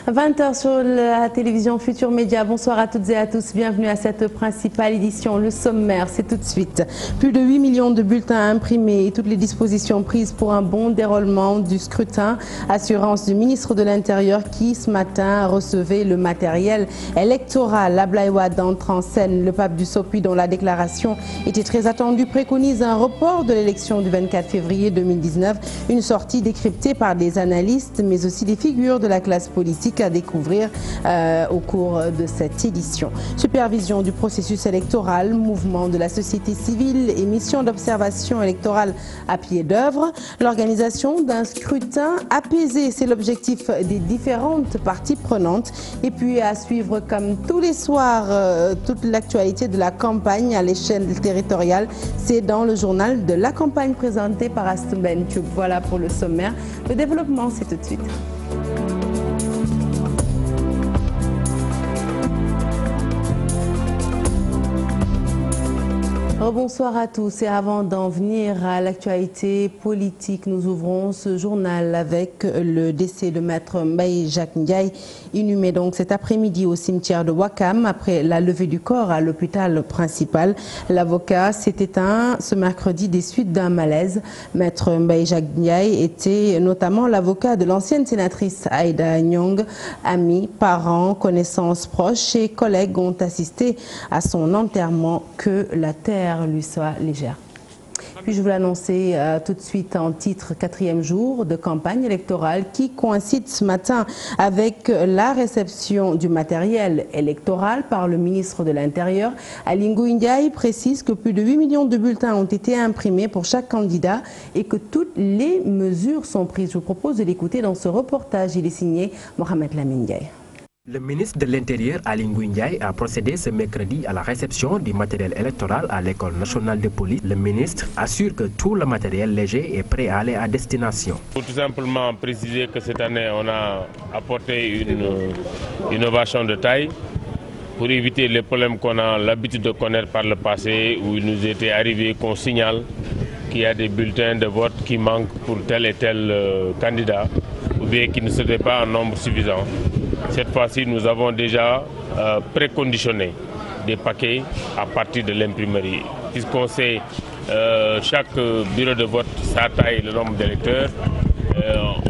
20h sur la télévision Futur Média. Bonsoir à toutes et à tous. Bienvenue à cette principale édition. Le sommaire, c'est tout de suite. Plus de 8 millions de bulletins imprimés et toutes les dispositions prises pour un bon déroulement du scrutin. Assurance du ministre de l'Intérieur qui, ce matin, recevait le matériel électoral. Abdoulaye Wade entre en scène. Le pape du Sopi, dont la déclaration était très attendue, préconise un report de l'élection du 24 février 2019. Une sortie décryptée par des analystes, mais aussi des figures de la classe politique à découvrir au cours de cette édition. Supervision du processus électoral, mouvement de la société civile et mission d'observation électorale à pied d'œuvre. L'organisation d'un scrutin apaisé, c'est l'objectif des différentes parties prenantes. Et puis à suivre comme tous les soirs toute l'actualité de la campagne à l'échelle territoriale. C'est dans le journal de la campagne présenté par Astumben Tube. Voilà pour le sommaire. Le développement, c'est tout de suite. Bonsoir à tous et avant d'en venir à l'actualité politique, nous ouvrons ce journal avec le décès de maître Mbaye Jacques Ndiaye, inhumé donc cet après-midi au cimetière de Ouakam après la levée du corps à l'hôpital principal. L'avocat s'est éteint ce mercredi des suites d'un malaise. Maître Mbaye Jacques Ndiaye était notamment l'avocat de l'ancienne sénatrice Aïda Nyong. Amis, parents, connaissances proches et collègues ont assisté à son enterrement. Que la terre lui soit légère. Puis je vous l'annoncer tout de suite en titre, 4e jour de campagne électorale qui coïncide ce matin avec la réception du matériel électoral par le ministre de l'Intérieur. Aly Ngouille Ndiaye précise que plus de 8 millions de bulletins ont été imprimés pour chaque candidat et que toutes les mesures sont prises. Je vous propose de l'écouter dans ce reportage. Il est signé Mohamed Lamine Ndiaye. Le ministre de l'Intérieur, Aly Ngouille Ndiaye, a procédé ce mercredi à la réception du matériel électoral à l'École nationale de police. Le ministre assure que tout le matériel léger est prêt à aller à destination. Pour tout simplement préciser que cette année, on a apporté une innovation de taille pour éviter les problèmes qu'on a l'habitude de connaître par le passé, où il nous était arrivé qu'on signale qu'il y a des bulletins de vote qui manquent pour tel et tel candidat, ou bien qui ne seraient pas en nombre suffisant. Cette fois-ci, nous avons déjà préconditionné des paquets à partir de l'imprimerie. Puisqu'on sait chaque bureau de vote, sa taille, le nombre d'électeurs,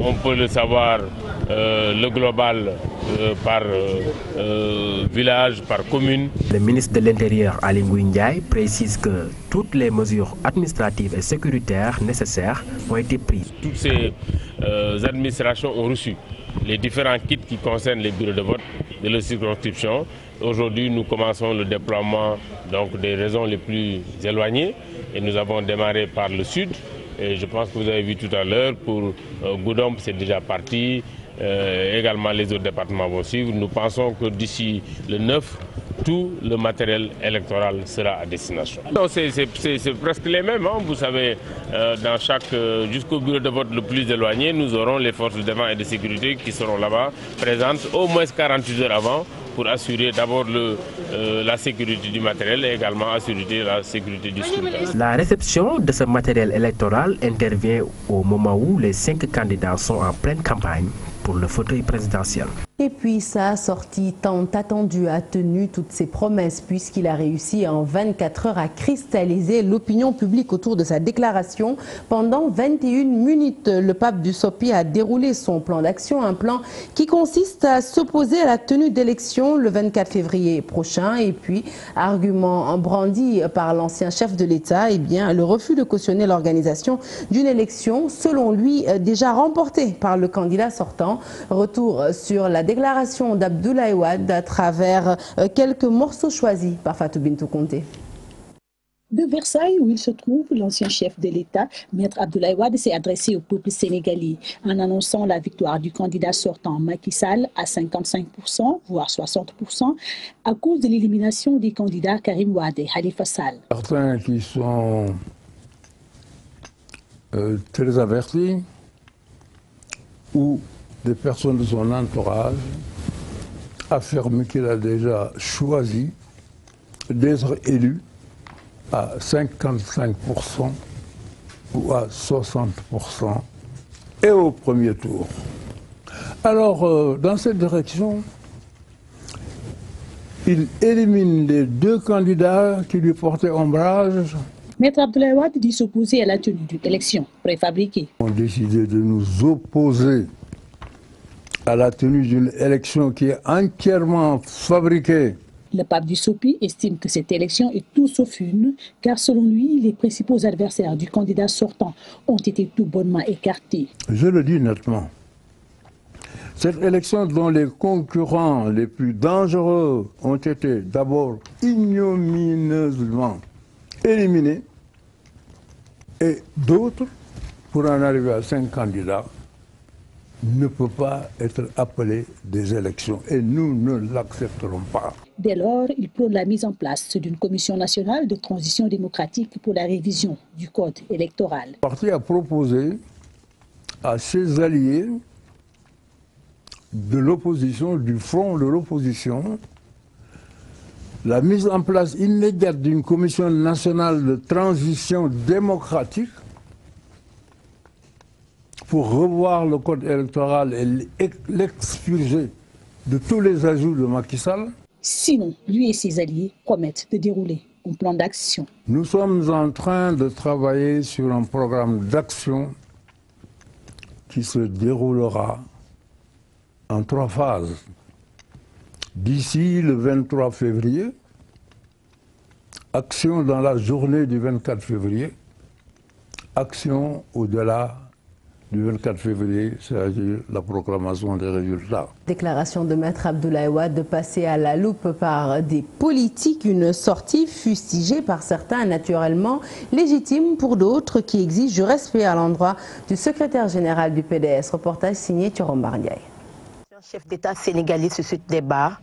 on peut le savoir, le global par village, par commune. Le ministre de l'Intérieur, Aly Ngouille Ndiaye, précise que toutes les mesures administratives et sécuritaires nécessaires ont été prises. Toutes ces administrations ont reçu les différents kits qui concernent les bureaux de vote de la circonscription. Aujourd'hui, nous commençons le déploiement donc, des régions les plus éloignées et nous avons démarré par le sud. Et je pense que vous avez vu tout à l'heure, pour Goudomp, c'est déjà parti. Également, les autres départements vont suivre. Nous pensons que d'ici le 9, tout le matériel électoral sera à destination. C'est presque les mêmes, hein. Vous savez, dans chaque, jusqu'au bureau de vote le plus éloigné, nous aurons les forces de défense et de sécurité qui seront là-bas, présentes au moins 48 heures avant, pour assurer d'abord la sécurité du matériel et également assurer la sécurité du scrutin. La réception de ce matériel électoral intervient au moment où les 5 candidats sont en pleine campagne pour le fauteuil présidentiel. Et puis sa sortie tant attendue a tenu toutes ses promesses puisqu'il a réussi en 24 heures à cristalliser l'opinion publique autour de sa déclaration. Pendant 21 minutes, le pape du Sopi a déroulé son plan d'action, un plan qui consiste à s'opposer à la tenue d'élections le 24 février prochain. Et puis, argument brandi par l'ancien chef de l'État, eh bien, le refus de cautionner l'organisation d'une élection, selon lui, déjà remportée par le candidat sortant. Retour sur la déclaration d'Abdoulaye Wade à travers quelques morceaux choisis par Fatou Bintou Conté. De Versailles, où il se trouve, l'ancien chef de l'État, Maître Abdoulaye Wade, s'est adressé au peuple sénégalais en annonçant la victoire du candidat sortant Macky Sall à 55%, voire 60%, à cause de l'élimination des candidats Karim Wade et Khalifa Sall. Certains qui sont très avertis ou des personnes de son entourage affirment qu'il a déjà choisi d'être élu à 55% ou à 60% et au premier tour. Alors, dans cette direction, il élimine les deux candidats qui lui portaient ombrage. Maître Abdoulaye Wade dit s'opposer à la tenue d'une élection préfabriquée. On a décidé de nous opposer à la tenue d'une élection qui est entièrement fabriquée. Le pape du SOPI estime que cette élection est tout sauf une, car selon lui, les principaux adversaires du candidat sortant ont été tout bonnement écartés. Je le dis nettement. Cette élection dont les concurrents les plus dangereux ont été d'abord ignominieusement éliminés et d'autres, pour en arriver à 5 candidats, ne peut pas être appelé des élections et nous ne l'accepterons pas. Dès lors, il prône la mise en place d'une commission nationale de transition démocratique pour la révision du code électoral. Le parti a proposé à ses alliés de l'opposition, du front de l'opposition, la mise en place immédiate d'une commission nationale de transition démocratique pour revoir le code électoral et l'expurger de tous les ajouts de Macky Sall. Sinon, lui et ses alliés promettent de dérouler un plan d'action. Nous sommes en train de travailler sur un programme d'action qui se déroulera en 3 phases. D'ici le 23 février, action dans la journée du 24 février, action au-delà du 24 février, c'est-à-dire la proclamation des résultats. Déclaration de Maître Abdoulaye Wade de passer à la loupe par des politiques, une sortie fustigée par certains, naturellement légitime pour d'autres qui exigent du respect à l'endroit du secrétaire général du PDS. Reportage signé Thiorombar Ndiaye. Le chef d'État sénégalais suscite débat.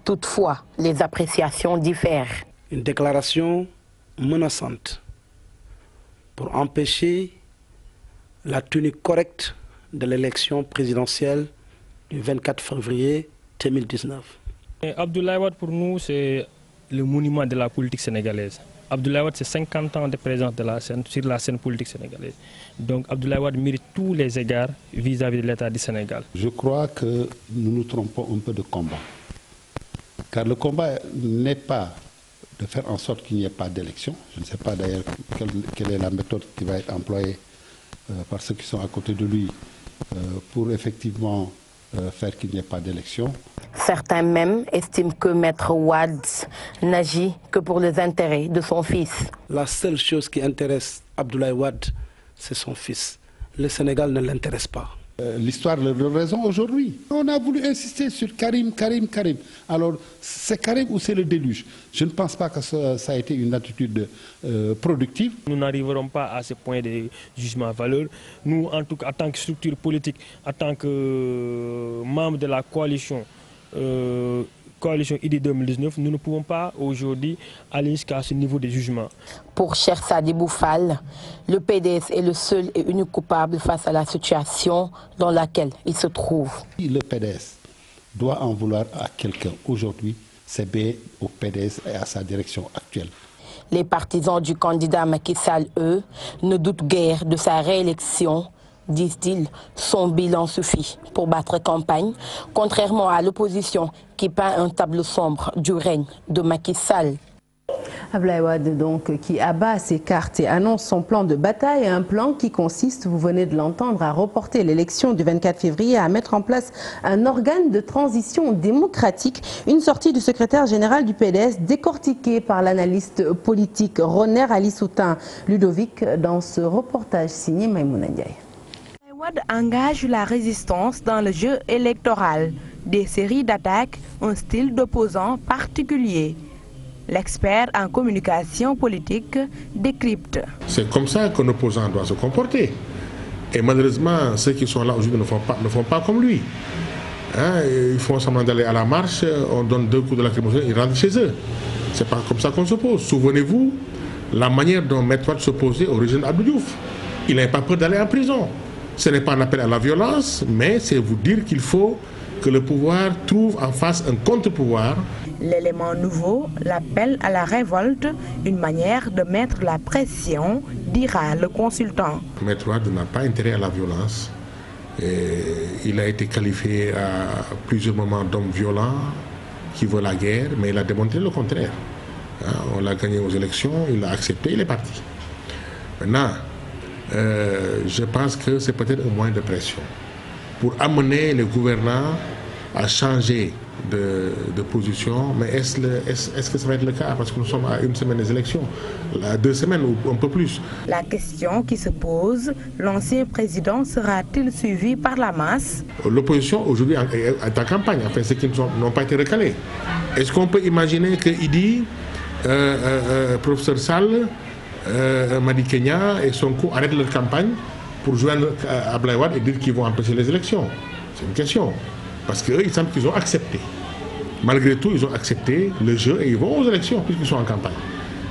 Toutefois, les appréciations diffèrent. Une déclaration menaçante pour empêcher la tenue correcte de l'élection présidentielle du 24 février 2019. Abdoulaye Wade, pour nous, c'est le monument de la politique sénégalaise. Abdoulaye Wade, c'est 50 ans de présence sur la scène politique sénégalaise. Donc Abdoulaye Wade mérite tous les égards vis-à-vis de l'État du Sénégal. Je crois que nous nous trompons un peu de combat. Car le combat n'est pas de faire en sorte qu'il n'y ait pas d'élection. Je ne sais pas d'ailleurs quelle est la méthode qui va être employée par ceux qui sont à côté de lui pour effectivement faire qu'il n'y ait pas d'élection. Certains même estiment que Maître Wade n'agit que pour les intérêts de son fils. La seule chose qui intéresse Abdoulaye Wade, c'est son fils. Le Sénégal ne l'intéresse pas. L'histoire leur donne raison aujourd'hui. On a voulu insister sur Karim. Alors, c'est Karim ou c'est le déluge? Je ne pense pas que ça a été une attitude productive. Nous n'arriverons pas à ce point de jugement à valeur. Nous, en tout cas, en tant que structure politique, en tant que membre de la coalition IDI 2019, nous ne pouvons pas aujourd'hui aller jusqu'à ce niveau de jugement. Pour Cheikh Sadibou Fall, le PDS est le seul et unique coupable face à la situation dans laquelle il se trouve. Si le PDS doit en vouloir à quelqu'un aujourd'hui, c'est bien au PDS et à sa direction actuelle. Les partisans du candidat Macky Sall, eux, ne doutent guère de sa réélection. Disent-ils, son bilan suffit pour battre campagne, contrairement à l'opposition qui peint un tableau sombre du règne de Macky Sall. Abdoulaye Wade donc qui abat ses cartes et annonce son plan de bataille, un plan qui consiste, vous venez de l'entendre, à reporter l'élection du 24 février, à mettre en place un organe de transition démocratique, une sortie du secrétaire général du PDS décortiquée par l'analyste politique Roner Ali Soutin Ludovic dans ce reportage signé Maïmouna Ndiaye. Wade engage la résistance dans le jeu électoral, des séries d'attaques, un style d'opposant particulier. L'expert en communication politique décrypte. C'est comme ça qu'un opposant doit se comporter. Et malheureusement, ceux qui sont là aujourd'hui ne font pas comme lui. Hein, ils font semblant d'aller à la marche, on donne 2 coups de lacrymogène, ils rentrent chez eux. C'est pas comme ça qu'on s'oppose. Souvenez-vous, la manière dont Maître Wade s'opposait au régime Abdou Diouf. Il n'avait pas peur d'aller en prison. Ce n'est pas un appel à la violence, mais c'est vous dire qu'il faut que le pouvoir trouve en face un contre-pouvoir. L'élément nouveau, l'appel à la révolte, une manière de mettre la pression, dira le consultant. Maître Wade n'a pas intérêt à la violence. Il a été qualifié à plusieurs moments d'homme violent qui veut la guerre, mais il a démontré le contraire. On l'a gagné aux élections, il l'a accepté, il est parti. Maintenant, je pense que c'est peut-être un moyen de pression pour amener les gouvernants à changer de position. Mais est-ce que ça va être le cas? Parce que nous sommes à une semaine des élections, à 2 semaines ou un peu plus. La question qui se pose, l'ancien président sera-t-il suivi par la masse? L'opposition aujourd'hui est en campagne, enfin ceux qui n'ont pas été recalés. Est-ce qu'on peut imaginer qu'il dit, professeur Sall, Madi Kenya et Sonko arrêtent leur campagne pour joindre Abdoulaye Wade et dire qu'ils vont empêcher les élections? C'est une question. Parce qu'eux, il semble qu'ils ont accepté. Malgré tout, ils ont accepté le jeu et ils vont aux élections puisqu'ils sont en campagne.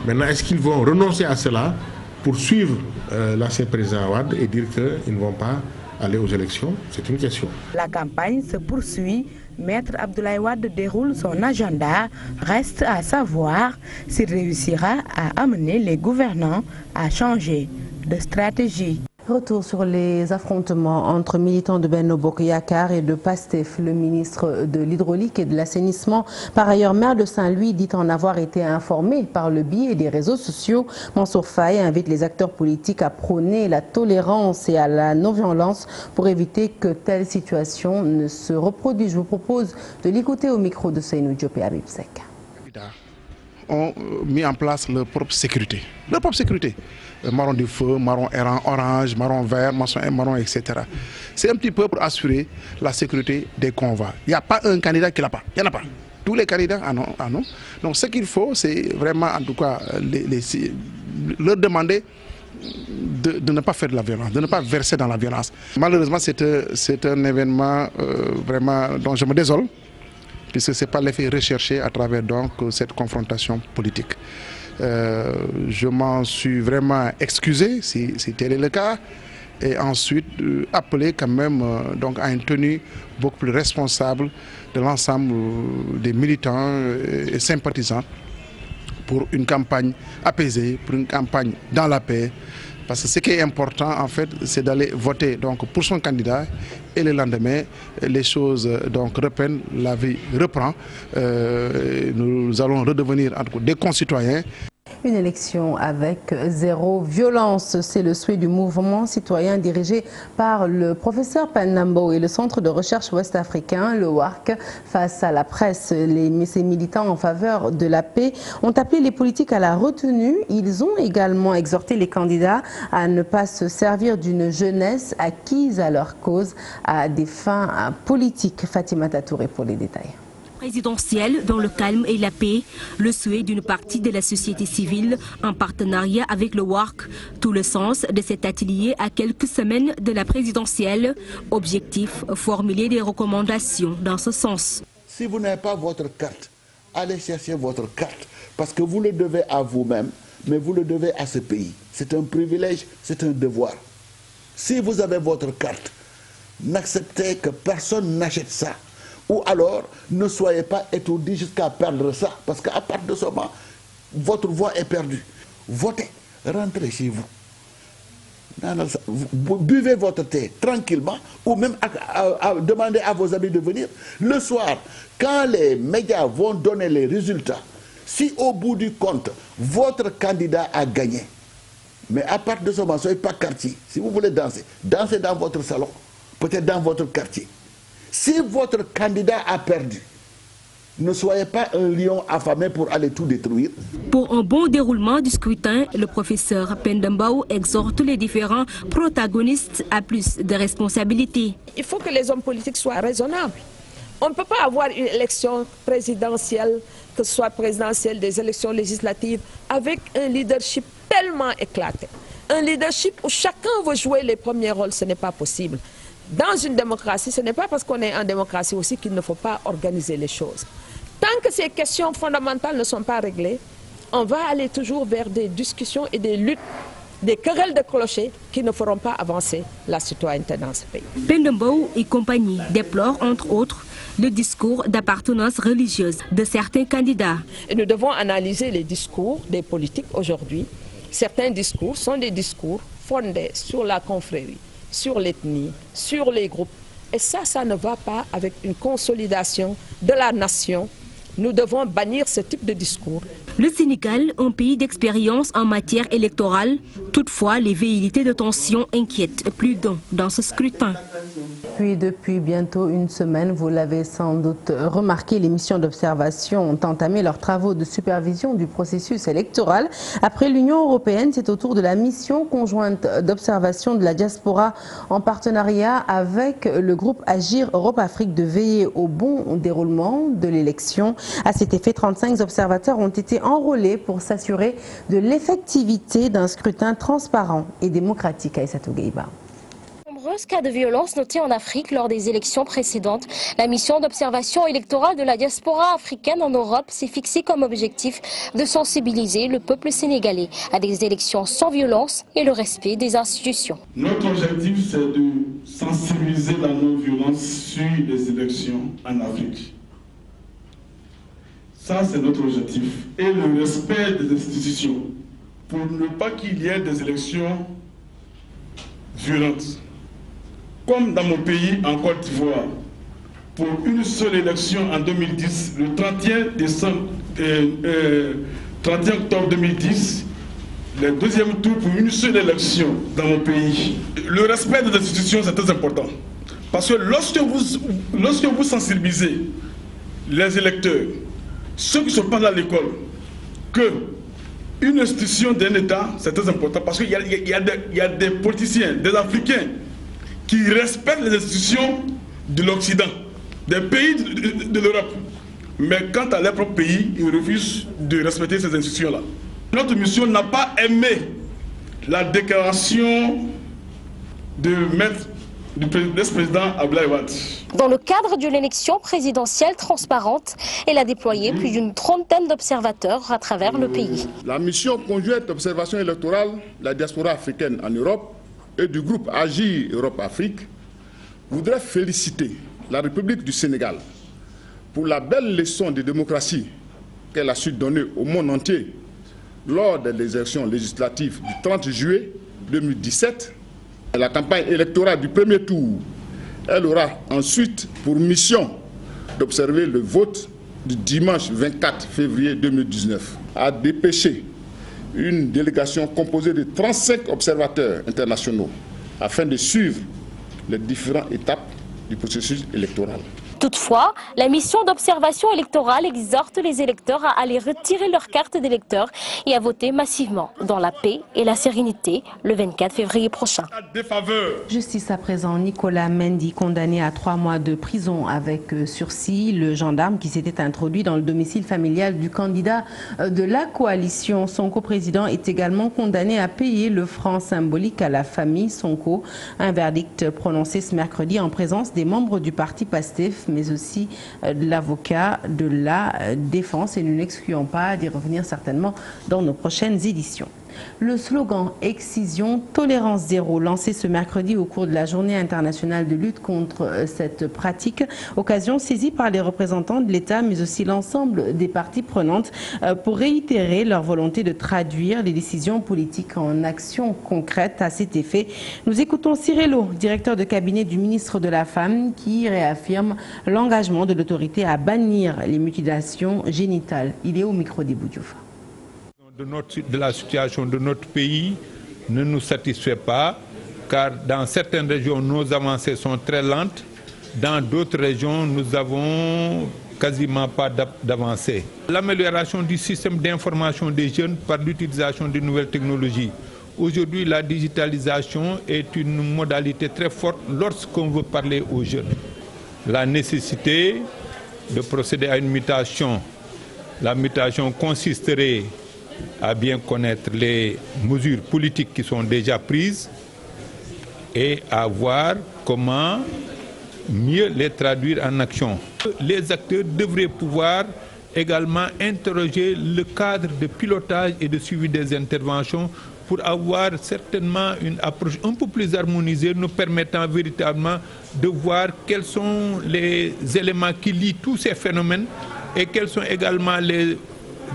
Maintenant, est-ce qu'ils vont renoncer à cela pour suivre l'ancien président Wade et dire qu'ils ne vont pas aller aux élections? C'est une question. La campagne se poursuit. Maître Abdoulaye Wade déroule son agenda. Reste à savoir s'il réussira à amener les gouvernants à changer de stratégie. Retour sur les affrontements entre militants de Benno Bokk Yakaar et de PASTEF. Le ministre de l'Hydraulique et de l'Assainissement, par ailleurs maire de Saint-Louis, dit en avoir été informé par le biais des réseaux sociaux. Mansour Faye invite les acteurs politiques à prôner la tolérance et à la non-violence pour éviter que telle situation ne se reproduise. Je vous propose de l'écouter au micro de Seynou Diop et Habib Seck. Ont mis en place leur propre sécurité. Leur propre sécurité. Marron du feu, marron errant, orange, marron vert, marron, etc. C'est un petit peu pour assurer la sécurité des convois. Il n'y a pas un candidat qui l'a pas. Il n'y en a pas. Tous les candidats en ont. Donc ce qu'il faut, c'est vraiment, en tout cas, leur demander de ne pas faire de la violence, de ne pas verser dans la violence. Malheureusement, c'est un événement vraiment dont je me désole, puisque ce n'est pas l'effet recherché à travers donc cette confrontation politique. Je m'en suis vraiment excusé si tel est le cas, et ensuite appelé quand même donc à une tenue beaucoup plus responsable de l'ensemble des militants et sympathisants pour une campagne apaisée, pour une campagne dans la paix. Parce que ce qui est important, en fait, c'est d'aller voter donc, pour son candidat et le lendemain, les choses donc, reprennent, la vie reprend. Nous allons redevenir en tout cas, des concitoyens. Une élection avec zéro violence, c'est le souhait du mouvement citoyen dirigé par le professeur Penda Mbowe et le Centre de recherche ouest-africain, le WARC. Face à la presse, ces militants en faveur de la paix ont appelé les politiques à la retenue. Ils ont également exhorté les candidats à ne pas se servir d'une jeunesse acquise à leur cause à des fins politiques. Fatima Tatouré pour les détails. Présidentielle dans le calme et la paix, le souhait d'une partie de la société civile en partenariat avec le WARC, tout le sens de cet atelier à quelques semaines de la présidentielle. Objectif, formuler des recommandations dans ce sens. Si vous n'avez pas votre carte, allez chercher votre carte, parce que vous le devez à vous-même, mais vous le devez à ce pays. C'est un privilège, c'est un devoir. Si vous avez votre carte, n'acceptez que personne n'achète ça. Ou alors, ne soyez pas étourdi jusqu'à perdre ça. Parce qu'à partir de ce moment, votre voix est perdue. Votez, rentrez chez vous. Buvez votre thé tranquillement ou même demandez à vos amis de venir. Le soir, quand les médias vont donner les résultats, si au bout du compte, votre candidat a gagné, mais à partir de ce moment, soyez pas quartier. Si vous voulez danser, dansez dans votre salon, peut-être dans votre quartier. Si votre candidat a perdu, ne soyez pas un lion affamé pour aller tout détruire. Pour un bon déroulement du scrutin, le professeur Penda Mbowe exhorte les différents protagonistes à plus de responsabilités. Il faut que les hommes politiques soient raisonnables. On ne peut pas avoir une élection présidentielle, que ce soit présidentielle, des élections législatives, avec un leadership tellement éclaté. Un leadership où chacun veut jouer les premiers rôles, ce n'est pas possible. Dans une démocratie, ce n'est pas parce qu'on est en démocratie aussi qu'il ne faut pas organiser les choses. Tant que ces questions fondamentales ne sont pas réglées, on va aller toujours vers des discussions et des luttes, des querelles de clochers qui ne feront pas avancer la citoyenneté dans ce pays. Penda Mbowe et compagnie déplorent entre autres le discours d'appartenance religieuse de certains candidats. Et nous devons analyser les discours des politiques aujourd'hui. Certains discours sont des discours fondés sur la confrérie, sur l'ethnie, sur les groupes. Et ça ne va pas avec une consolidation de la nation. Nous devons bannir ce type de discours. Le Sénégal, un pays d'expérience en matière électorale, toutefois les velléités de tension inquiètent plus d'un dans ce scrutin. Puis depuis bientôt une semaine, vous l'avez sans doute remarqué, les missions d'observation ont entamé leurs travaux de supervision du processus électoral. Après l'Union européenne, c'est au tour de la mission conjointe d'observation de la diaspora en partenariat avec le groupe Agir Europe-Afrique de veiller au bon déroulement de l'élection. À cet effet, 35 observateurs ont été enrôlés pour s'assurer de l'effectivité d'un scrutin transparent et démocratique. Aïssatou Gueiba. Nombreux cas de violence notés en Afrique lors des élections précédentes. La mission d'observation électorale de la diaspora africaine en Europe s'est fixée comme objectif de sensibiliser le peuple sénégalais à des élections sans violence et le respect des institutions. Notre objectif, c'est de sensibiliser la non-violence sur les élections en Afrique. Ça, c'est notre objectif. Et le respect des institutions pour ne pas qu'il y ait des élections violentes. Comme dans mon pays, en Côte d'Ivoire, pour une seule élection en 2010, le 31 octobre 2010, le deuxième tour pour une seule élection dans mon pays. Le respect des institutions, c'est très important. Parce que lorsque vous sensibilisez les électeurs, ceux qui sont pas à l'école, que une institution d'un État, c'est très important parce qu'il y a des politiciens, des Africains qui respectent les institutions de l'Occident, des pays de l'Europe. Mais quant à leur propre pays, ils refusent de respecter ces institutions-là. Notre mission n'a pas aimé la déclaration de maître du président Abdoulaye Wade. Dans le cadre d'une élection présidentielle transparente, elle a déployé plus d'une trentaine d'observateurs à travers le pays. La mission conjointe d'observation électorale de la diaspora africaine en Europe et du groupe Agir Europe-Afrique voudrait féliciter la République du Sénégal pour la belle leçon de démocratie qu'elle a su donner au monde entier lors des élections législatives du 30 juillet 2017. La campagne électorale du premier tour, elle aura ensuite pour mission d'observer le vote du dimanche 24 février 2019. A dépêché une délégation composée de 35 observateurs internationaux afin de suivre les différentes étapes du processus électoral. Toutefois, la mission d'observation électorale exhorte les électeurs à aller retirer leur carte d'électeur et à voter massivement dans la paix et la sérénité le 24 février prochain. Justice à présent, Nicolas Mendy condamné à 3 mois de prison avec sursis. Le gendarme qui s'était introduit dans le domicile familial du candidat de la coalition Sonko président est également condamné à payer le franc symbolique à la famille Sonko. Un verdict prononcé ce mercredi en présence des membres du parti PASTEF, mais aussi de l'avocat de la défense, et nous n'excluons pas d'y revenir certainement dans nos prochaines éditions. Le slogan « Excision, tolérance zéro » lancé ce mercredi au cours de la journée internationale de lutte contre cette pratique, occasion saisie par les représentants de l'État mais aussi l'ensemble des parties prenantes pour réitérer leur volonté de traduire les décisions politiques en actions concrètes à cet effet. Nous écoutons Cirello, directeur de cabinet du ministre de la Femme, qui réaffirme l'engagement de l'autorité à bannir les mutilations génitales. Il est au micro des Boudiouf. De la situation de notre pays ne nous satisfait pas, car dans certaines régions, nos avancées sont très lentes. Dans d'autres régions, nous n'avons quasiment pas d'avancées. L'amélioration du système d'information des jeunes par l'utilisation de nouvelles technologies. Aujourd'hui, la digitalisation est une modalité très forte lorsqu'on veut parler aux jeunes. La nécessité de procéder à une mutation. La mutation consisterait à bien connaître les mesures politiques qui sont déjà prises et à voir comment mieux les traduire en action. Les acteurs devraient pouvoir également interroger le cadre de pilotage et de suivi des interventions pour avoir certainement une approche un peu plus harmonisée, nous permettant véritablement de voir quels sont les éléments qui lient tous ces phénomènes et quels sont également les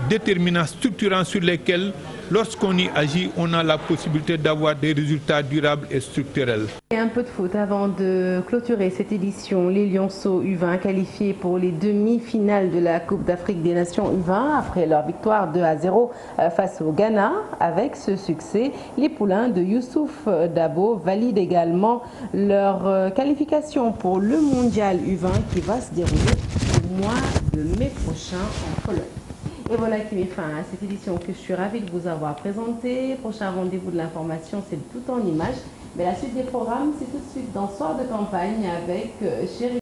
déterminants structurants sur lesquels lorsqu'on y agit, on a la possibilité d'avoir des résultats durables et structurels. Et un peu de foot avant de clôturer cette édition. Les Lionceaux U20 qualifiés pour les demi-finales de la Coupe d'Afrique des Nations U20 après leur victoire 2-0 face au Ghana. Avec ce succès, les poulains de Youssouf Dabo valident également leur qualification pour le mondial U20 qui va se dérouler au mois de mai prochain en Pologne. Et voilà qui met fin à cette édition que je suis ravie de vous avoir présentée. Prochain rendez-vous de l'information, c'est tout en images. Mais la suite des programmes, c'est tout de suite dans Soir de campagne avec Chéri.